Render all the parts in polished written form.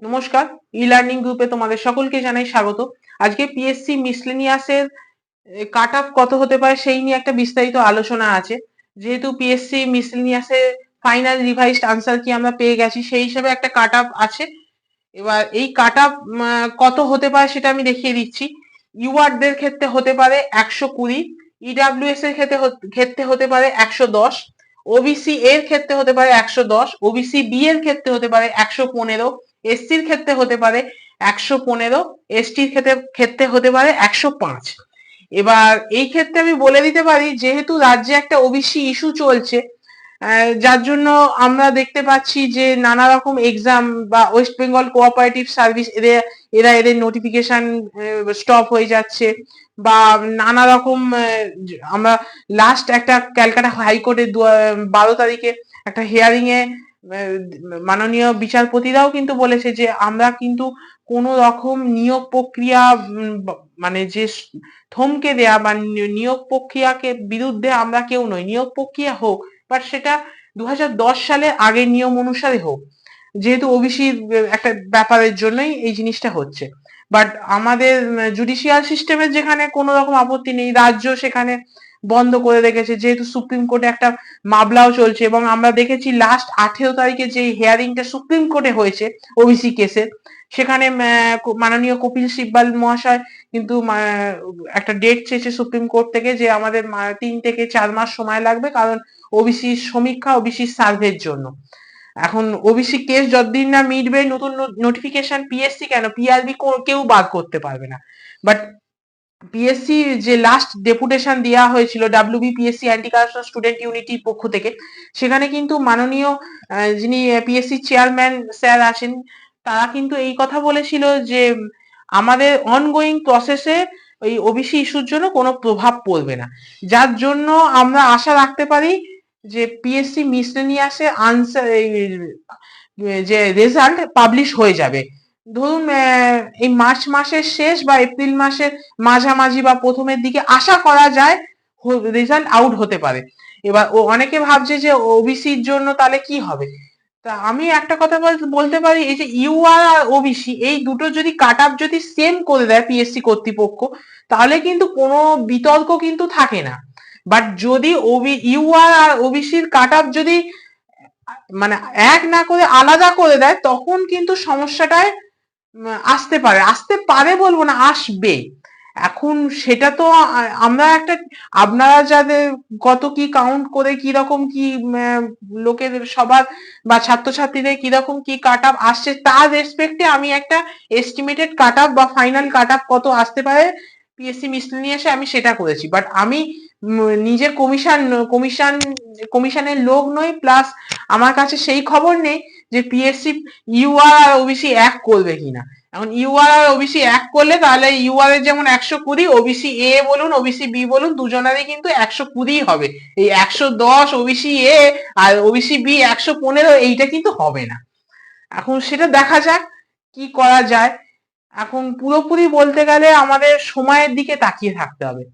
নমস্কার, e learning গ্রুপে তোমাদের সকলকে জানাই স্বাগত। আজকে পিএসসি মিসলেনিয়াসের কাট অফ কত হতে পারে সেই নিয়ে একটা বিস্তারিত আলোচনা আছে। যেহেতু পিএসসি মিসলেনিয়াসের ফাইনাল রিভাইজড আনসার কি আমরা পেয়ে গেছি, সেই হিসাবে একটা কাট অফ আছে। এবার এই কাট অফ কত হতে পারে সেটা আমি দেখিয়ে দিচ্ছি। ইউআরদের ক্ষেত্রে হতে পারে 120, ইডাব্লিউএস এর ক্ষেত্রে হতে পারে 110, ওবিসি এর ক্ষেত্রে হতে পারে 110, ওবিসি বি এর ক্ষেত্রে হতে পারে 115, এসসির ক্ষেত্রে হতে পারে 115, এসটির ক্ষেত্রে হতে পারে 105। এবার এই ক্ষেত্রে আমি বলে দিতে পারি, যেহেতু রাজ্যে একটা ওবিসি ইস্যু চলছে, যার জন্য আমরা দেখতে পাচ্ছি যে নানা রকম এক্সাম বা ওয়েস্ট বেঙ্গল কোঅপারেটিভ সার্ভিস এদের নোটিফিকেশন স্টপ হয়ে যাচ্ছে, বা নানা রকম আমরা লাস্ট একটা ক্যালকাটা হাইকোর্টে 12 তারিখে একটা হিয়ারিং এ মাননীয় বিচারপতিরাও কিন্তু বলেছে যে আমরা কিন্তু কোন রকম নিয়োগ প্রক্রিয়া মানে যে থমকে দেয়া বা নিয়োগ প্রক্রিয়াকে বিরুদ্ধে আমরা কেউ নই। নিয়োগ প্রক্রিয়া হোক, বাট সেটা 2010 সালের আগের নিয়ম অনুসারে হোক, যেহেতু ওবিসির একটা ব্যাপারের জন্যই এই জিনিসটা হচ্ছে। বাট আমাদের জুডিশিয়াল সিস্টেমের যেখানে কোনো রকম আপত্তি নেই, রাজ্য সেখানে বন্ধ করে রেখেছে, যেহেতু সুপ্রিম কোর্টে একটা মামলাও চলছে। এবং আমরা দেখেছি লাস্ট 18 তারিখে যে হিয়ারিংটা সুপ্রিম কোর্টে হয়েছে ওবিসি কেসে, সেখানে মাননীয় কপিল সিব্বল মহাশয় কিন্তু একটা ডেট চেয়েছে সুপ্রিম কোর্ট থেকে যে আমাদের 3 থেকে 4 মাস সময় লাগবে, কারণ ওবিসি সমীক্ষা, ওবিসি সার্ভের জন্য। এখন ওবিসি কেস যতদিন না মিটবে, নতুন নোটিফিকেশন পিএসসি কেন পিআরবি কেউ বাদ করতে পারবে না। বাট পিএসসি যে লাস্ট ডেপুটেশন দেওয়া হয়েছিল ডাব্লিউবিপিএসসি অ্যান্টি কারাপশন স্টুডেন্ট ইউনিটির পক্ষ থেকে, সেখানে কিন্তু মাননীয় যিনি পিএসসি চেয়ারম্যান স্যার আছেন, তারা কিন্তু এই কথা বলেছিল যে আমাদের অনগোয়িং প্রসেসে ওই ওবিসি ইস্যুর জন্য কোনো প্রভাব পড়বে না, যার জন্য আমরা আশা রাখতে পারি যে পিএসসি মিসলেনিয়াসে আনসার যে রেজাল্ট পাবলিশ হয়ে যাবে। ধরুন এই মার্চ মাসের শেষ বা এপ্রিল মাসের মাঝামাঝি বা প্রথমের দিকে আশা করা যায় রেজাল্ট আউট হতে পারে। এবার অনেকে ভাবছে যে ওবিসির জন্য তাহলে কি হবে। তা আমি একটা কথা বলতে পারি, এই যে ইউআর আর ওবিসি এই দুটো যদি কাট অফ যদি সেম করে দেয় পিএসসি কর্তৃপক্ষ, তাহলে কিন্তু কোনো বিতর্ক কিন্তু থাকে না। বাট যদি ইউআর আর ওবিসির কাট অফ যদি মানে এক না করে আলাদা করে দেয়, তখন কিন্তু সমস্যাটায় আসতে পারে বলবো না, আসবে। এখন সেটা তো আমরা একটা, আপনারা যাদের কত কি কাউন্ট করে কিরকম কি লোকের সবার বা ছাত্রছাত্রীদের কিরকম কি কাট অফ আসছে, তার রেসপেক্টে আমি একটা এস্টিমেটেড কাট অফ বা ফাইনাল কাট অফ কত আসতে পারে পিএসসি মিসলেনিয়াসে আমি সেটা করেছি। বাট আমি নিজে কমিশনের লোক নই, প্লাস আমার কাছে সেই খবর নেই যে পিএসসি ইউআর আর ওবিসি এক করবে কিনা। এখন ইউআর আর ওবিসি এক করলে তাহলে ইউআর এর যেমন 120, ওবিসি এ বলুন ওবিসি বি বলুন দুজনেরই কিন্তু 120 হবে। এই 110 ওবিসি এ আর ওবিসি বি 115 এইটা কিন্তু হবে না। এখন সেটা দেখা যাক কি করা যায়। এখন পুরোপুরি বলতে গেলে আমাদের সময়ের দিকে তাকিয়ে থাকতে হবে।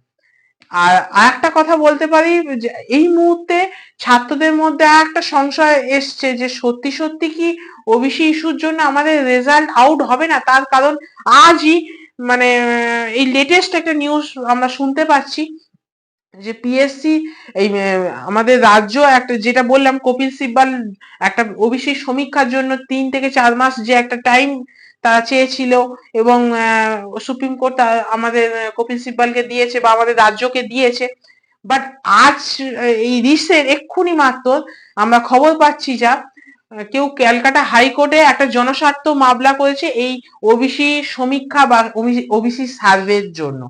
আর আরেকটা কথা বলতে পারি, যে এই মুহূর্তে ছাত্রদের মধ্যে একটা সংশয় এসছে যে সত্যি সত্যি কি ওবিসি ইস্যুর জন্য আমাদের রেজাল্ট আউট হবে না। তার কারণ আজই মানে এই লেটেস্ট একটা নিউজ আমরা শুনতে পাচ্ছি যে পিএসসি এই আমাদের রাজ্য একটা, যেটা বললাম কপিল সিব্বল একটা ওবিসি সমীক্ষার জন্য 3 থেকে 4 মাস যে একটা টাইম তারা চেয়েছিল, এবং সুপ্রিম কোর্ট আমাদের কপিল সিব্বলকে দিয়েছে বা আমাদের রাজ্যকে দিয়েছে। বাট আজ এই রিসেন্ট এক্ষুনি মাত্র আমরা খবর পাচ্ছি যা কেউ ক্যালকাটা হাইকোর্টে একটা জনস্বার্থ মামলা করেছে এই ওবিসি সমীক্ষা বা ওবিসি সার্ভের জন্য।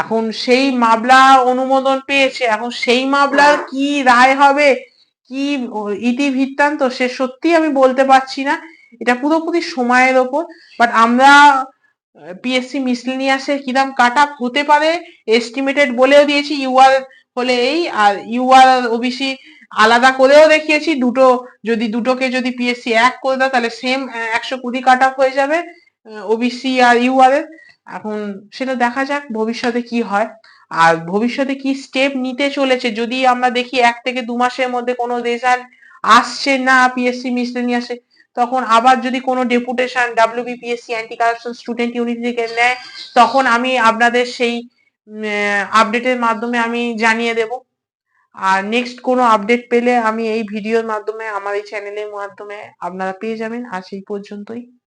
এখন সেই মামলা অনুমোদন পেয়েছে, এখন সেই মামলার কি রায় হবে, কি ইতিবৃত্তান্ত, সে সত্যি আমি বলতে পারছি না। এটা পুরোপুরি সময়ের ওপর। বাট আমরা পিএসসি মিসলেনিয়াসে কিরকম কাট অফ হতে পারে এস্টিমেটেড বলেও দিয়েছি। ইউআর হলে এই, আর ইউআর আর ওবিসি আলাদা করেও দেখিয়েছি। দুটোকে যদি পিএসসি এক করে দেয় তাহলে সেম 120 কাট অফ হয়ে যাবে ওবিসি আর ইউআর এর। এখন সেটা দেখা যাক ভবিষ্যতে কি হয়, আর ভবিষ্যতে কি স্টেপ নিতে চলেছে। যদি আমরা দেখি 1 থেকে 2 মাসের মধ্যে কোনো রেজাল্ট আসছে না পিএসসি মিসলেনিয়াসে, তখন আবার যদি কোনো deputation WBPSC anti corruption student unity থেকে নেয়, তখন আমি আপনাদের সেই আপডেটের মাধ্যমে আমি জানিয়ে দেব। আর নেক্সট কোনো আপডেট পেলে আমি এই ভিডিওর মাধ্যমে, আমার এই চ্যানেলের মাধ্যমে আপনারা পেয়ে যাবেন। আর সেই পর্যন্তই।